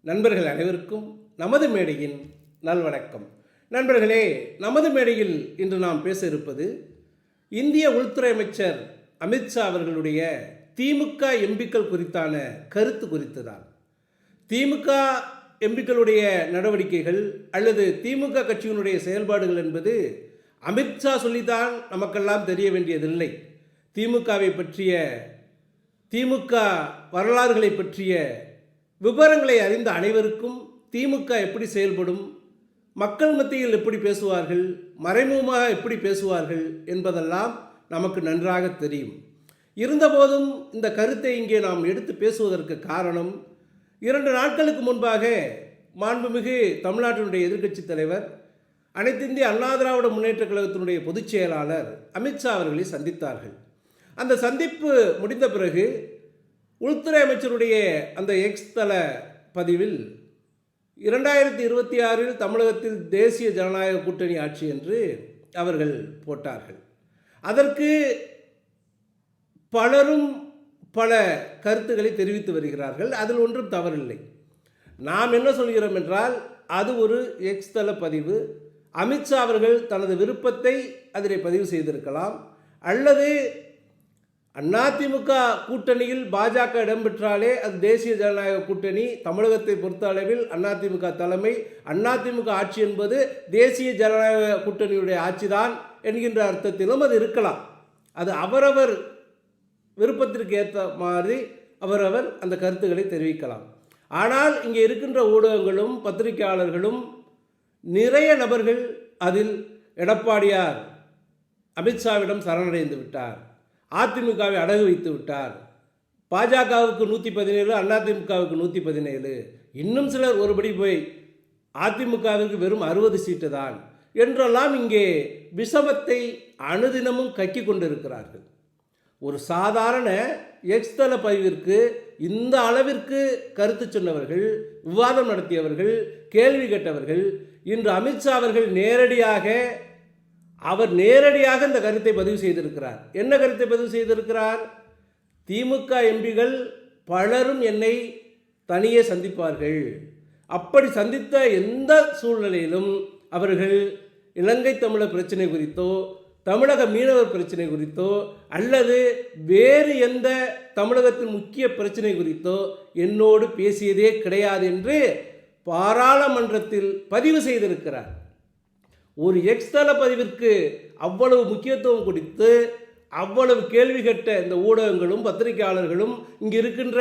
நண்பர்கள் அனைவருக்கும் நமது மேடையின் நல்வணக்கம். நண்பர்களே, நமது மேடையில் இன்று நாம் பேச இருப்பது இந்திய உள்துறை அமைச்சர் அமித்ஷா அவர்களுடைய திமுக எம்பிக்கள் குறித்தான கருத்து குறித்து தான். திமுக எம்பிக்களுடைய நடவடிக்கைகள் அல்லது திமுக கட்சியினுடைய செயல்பாடுகள் என்பது அமித்ஷா சொல்லித்தான் நமக்கெல்லாம் தெரிய வேண்டியதில்லை. திமுகவை பற்றிய, திமுக வரலாறுகளை பற்றிய விவரங்களை அறிந்த அனைவருக்கும் திமுக எப்படி செயல்படும், மக்கள் மத்தியில் எப்படி பேசுவார்கள், மறைமுகமாக எப்படி பேசுவார்கள் என்பதெல்லாம் நமக்கு நன்றாக தெரியும். இருந்தபோதும் இந்த கருத்தை இங்கே நாம் எடுத்து பேசுவதற்கு காரணம், 2 நாட்களுக்கு முன்பாக மாண்புமிகு தமிழ்நாட்டினுடைய எதிர்க்கட்சி தலைவர், அனைத்து இந்திய அண்ணா திராவிட முன்னேற்ற கழகத்தினுடைய பொதுச் செயலாளர் அமித்ஷா அவர்களை சந்தித்தார்கள். அந்த சந்திப்பு முடிந்த பிறகு உள்துறை அமைச்சருடைய அந்த எக்ஸ் தள பதிவில் 2026 தமிழகத்தில் தேசிய ஜனநாயக கூட்டணி ஆட்சி என்று அவர்கள் போட்டார்கள். அதற்கு பலரும் பல கருத்துக்களை தெரிவித்து வருகிறார்கள். அதில் ஒன்றும் தவறில்லை. நாம் என்ன சொல்கிறோம் என்றால், அது ஒரு எக்ஸ் தள பதிவு. அமித்ஷா அவர்கள் தனது விருப்பத்தை அதில் பதிவு செய்திருக்கலாம், அல்லது அதிமுக கூட்டணியில் பாஜக இடம்பெற்றாலே அது தேசிய ஜனநாயக கூட்டணி, தமிழகத்தை பொறுத்த அளவில் அதிமுக தலைமை, அதிமுக ஆட்சி என்பது தேசிய ஜனநாயக கூட்டணியுடைய ஆட்சிதான் என்கின்ற அர்த்தத்திலும் அது இருக்கலாம். அது அவரவர் விருப்பத்திற்கு ஏற்ற மாதிரி அவரவர் அந்த கருத்துக்களை தெரிவிக்கலாம். ஆனால் இங்கே இருக்கின்ற ஊடகங்களும் பத்திரிகையாளர்களும் நிறைய நபர்கள் அதில் எடப்பாடியார் அமித்ஷாவிடம் சரணடைந்து விட்டார், அதிமுகவை அடகு வைத்து விட்டார், பாஜகவுக்கு 117, அதிமுகவுக்கு 117, இன்னும் சிலர் ஒருபடி போய் அதிமுகவிற்கு வெறும் 60 சீட்டு தான் என்றெல்லாம் இங்கே விஷமத்தை அனுதினமும் கக்கி கொண்டிருக்கிறார்கள். ஒரு சாதாரண எக்ஸ் தள பதிவிற்கு இந்த அளவிற்கு கருத்து சொன்னவர்கள், விவாதம் நடத்தியவர்கள், கேள்வி கேட்டவர்கள், இன்று அமித்ஷா அவர்கள் நேரடியாக இந்த கருத்தை பதிவு செய்திருக்கிறார். என்ன கருத்தை பதிவு செய்திருக்கிறார்? திமுக எம்பிகள் பலரும் என்னை தனியே சந்திப்பார்கள், அப்படி சந்தித்த எந்த சூழ்நிலையிலும் அவர்கள் இலங்கை தமிழர் பிரச்சனை குறித்தோ, தமிழக மீனவர் பிரச்சனை குறித்தோ, அல்லது வேறு எந்த தமிழகத்தின் முக்கிய பிரச்சனை குறித்தோ என்னோடு பேசியதே கிடையாது என்று பாராளுமன்றத்தில் பதிவு செய்திருக்கிறார். ஒரு எக்ஸ் தள பதிவிற்கு அவ்வளவு முக்கியத்துவம் கொடுத்து அவ்வளவு கேள்வி கேட்ட இந்த ஊடகங்களும் பத்திரிகையாளர்களும், இங்கு இருக்கின்ற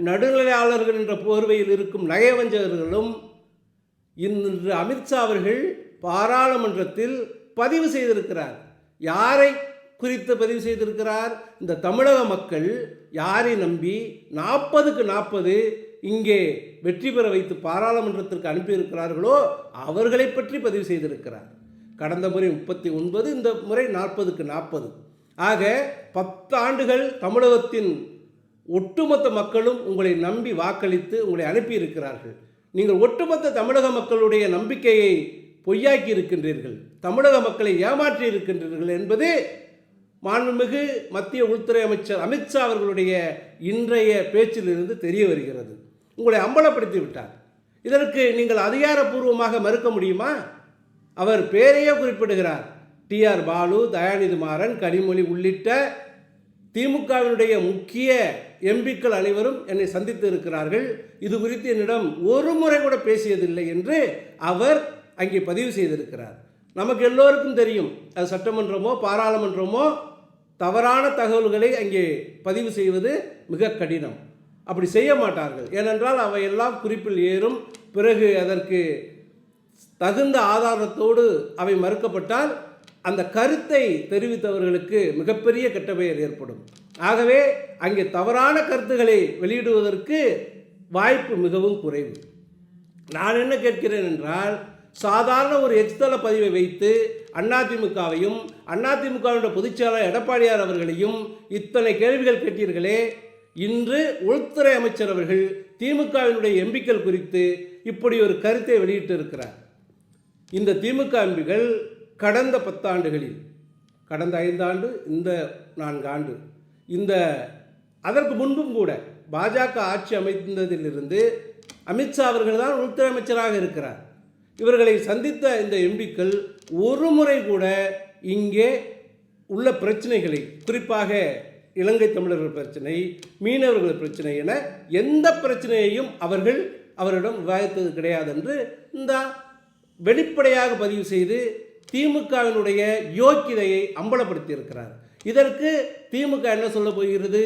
நடுநிலையாளர்கள் என்ற போர்வையில் இருக்கும் நயவஞ்சகர்களும் இன்று அமித்ஷா அவர்கள் பாராளுமன்றத்தில் பதிவு செய்திருக்கிறார். யாரை குறித்து பதிவு செய்திருக்கிறார்? இந்த தமிழக மக்கள் யாரை நம்பி 40க்கு 40 இங்கே வெற்றி பெற வைத்து பாராளுமன்றத்திற்கு அனுப்பியிருக்கிறார்களோ அவர்களை பற்றி பதிவு செய்திருக்கிறார். கடந்த முறை 39, இந்த முறை 40க்கு 40. ஆக 10 ஆண்டுகள் தமிழகத்தின் ஒட்டுமொத்த மக்களும் உங்களை நம்பி வாக்களித்து உங்களை அனுப்பியிருக்கிறார்கள். நீங்கள் ஒட்டுமொத்த தமிழக மக்களுடைய நம்பிக்கையை பொய்யாக்கி இருக்கின்றீர்கள், தமிழக மக்களை ஏமாற்றி இருக்கின்றீர்கள் என்பது மாண்புமிகு மத்திய உள்துறை அமைச்சர் அமித்ஷா அவர்களுடைய இன்றைய பேச்சிலிருந்து தெரிய வருகிறது. உங்களை அம்பலப்படுத்தி விட்டார். இதற்கு நீங்கள் அதிகாரப்பூர்வமாக மறுக்க முடியுமா? அவர் பேரையே குறிப்பிடுகிறார். TR பாலு, தயாநிதி மாறன், கனிமொழி உள்ளிட்ட திமுகவினுடைய முக்கிய எம்பிக்கள் அனைவரும் என்னை சந்தித்து இருக்கிறார்கள், இது குறித்து என்னிடம் ஒரு முறை கூட பேசியதில்லை என்று அவர் அங்கே பதிவு செய்திருக்கிறார். நமக்கு எல்லோருக்கும் தெரியும், அது சட்டமன்றமோ பாராளுமன்றமோ தவறான தகவல்களை அங்கே பதிவு செய்வது மிக கடினம். அப்படி செய்ய மாட்டார்கள். ஏனென்றால் அவையெல்லாம் குறிப்பில் ஏறும். பிறகு அதற்கு தகுந்த ஆதாரத்தோடு அவை மறுக்கப்பட்டால் அந்த கருத்தை தெரிவித்தவர்களுக்கு மிகப்பெரிய கெட்ட பெயர் ஏற்படும். ஆகவே அங்கே தவறான கருத்துக்களை வெளியிடுவதற்கு வாய்ப்பு மிகவும் குறைவு. நான் என்ன கேட்கிறேன் என்றால், சாதாரண ஒரு எக்ஸ் தள பதிவை வைத்து அதிமுகவையும் அதிமுகவுடைய பொதுச்செயலாளர் எடப்பாடியார் அவர்களையும் இத்தனை கேள்விகள் கேட்டீர்களே, இன்று உள்துறை அமைச்சர் அவர்கள் திமுகவினுடைய எம்பிக்கள் குறித்து இப்படி ஒரு கருத்தை வெளியிட்டிருக்கிறார். இந்த திமுக எம்பிகள் கடந்த 10 ஆண்டுகளில், கடந்த 5 ஆண்டு, இந்த 4 ஆண்டு, அதற்கு முன்பும் கூட பாஜக ஆட்சி அமைந்ததிலிருந்து அமித்ஷா அவர்கள் தான் உள்துறை அமைச்சராக இருக்கிறார். இவர்களை சந்தித்த இந்த எம்பிக்கள் ஒரு முறை கூட இங்கே உள்ள பிரச்சனைகளை, குறிப்பாக இலங்கை தமிழர்கள் பிரச்சனை, மீனவர்கள் பிரச்சனை என எந்த பிரச்சனையையும் அவரிடம் விவாதித்தது கிடையாது என்று இந்த வெளிப்படையாக பதிவு செய்து திமுகவினுடைய யோக்கியதையை அம்பலப்படுத்தியிருக்கிறார். இதற்கு திமுக என்ன சொல்ல போகிறது?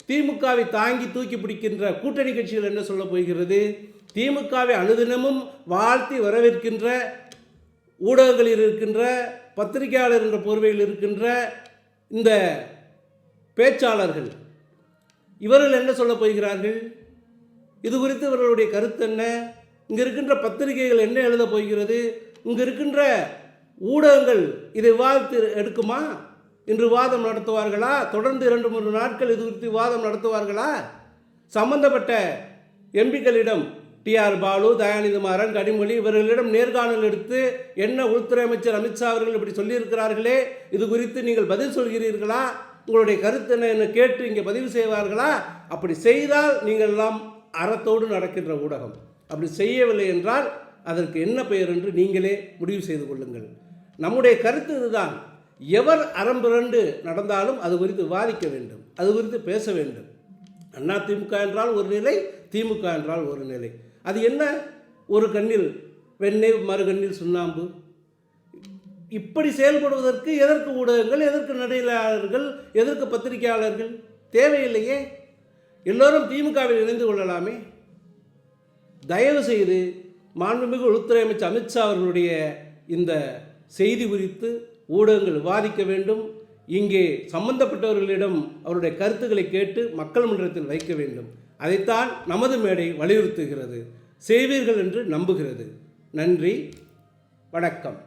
திமுகவை தாங்கி தூக்கி பிடிக்கின்ற கூட்டணி கட்சிகள் என்ன சொல்ல போகிறது? திமுகவை அனுதினமும் வாழ்த்தி வரவேற்கின்ற ஊடகங்களில் இருக்கின்ற பத்திரிகையாளர் என்ற போர்வையில் இருக்கின்ற இந்த பேச்சாளர்கள் இவர்கள் என்ன சொல்ல போகிறார்கள்? இது குறித்து இவர்களுடைய கருத்து என்ன? இங்கே இருக்கின்ற பத்திரிகைகள் என்ன எழுத போகிறது? இங்கே இருக்கின்ற ஊடகங்கள் இதை விவாதத்து எடுக்குமா? இன்று விவாதம் நடத்துவார்களா? தொடர்ந்து 2-3 நாட்கள் இது குறித்து விவாதம் நடத்துவார்களா? சம்பந்தப்பட்ட எம்பிக்களிடம் டிஆர் பாலு, தயாநிதி மாறன், கனிமொழி இவர்களிடம் நேர்காணல் எடுத்து என்ன உள்துறை அமைச்சர் அமித்ஷா அவர்கள் இப்படி சொல்லியிருக்கிறார்களே, இது குறித்து நீங்கள் பதில் சொல்கிறீர்களா? உங்களுடைய கருத்து என்ன கேட்டு இங்கே பதிவு செய்வார்களா? அப்படி செய்தால் நீங்கள் எல்லாம் அறத்தோடு நடக்கின்ற ஊடகம். அப்படி செய்யவில்லை என்றால் அதற்கு என்ன பெயர் என்று நீங்களே முடிவு செய்து கொள்ளுங்கள். நம்முடைய கருத்து இதுதான். எவர் அறம்பிரண்டு நடந்தாலும் அது குறித்து விவாதிக்க வேண்டும், அது குறித்து பேச வேண்டும். அதிமுக என்றால் ஒரு நிலை, திமுக என்றால் ஒரு நிலை. அது என்ன? ஒரு கண்ணில் வெண்ணெய் மறுகண்ணில் சுண்ணாம்பு. இப்படி செயல்படுவதற்கு எதற்கு ஊடகங்கள், எதற்கு நடையாளர்கள், எதற்கு பத்திரிகையாளர்கள்? தேவையில்லையே. எல்லோரும் திமுகவில் இணைந்து கொள்ளலாமே. தயவு செய்து மாண்புமிகு உள்துறை அமைச்சர் அமித்ஷா அவர்களுடைய இந்த செய்தி குறித்து ஊடகங்கள் விவாதிக்க வேண்டும். இங்கே சம்பந்தப்பட்டவர்களிடம் அவருடைய கருத்துக்களை கேட்டு மக்கள் மன்றத்தில் வைக்க வேண்டும். அதைத்தான் நமது மேடை வலியுறுத்துகிறது. செய்வீர்கள் என்று நம்புகிறது. நன்றி, வணக்கம்.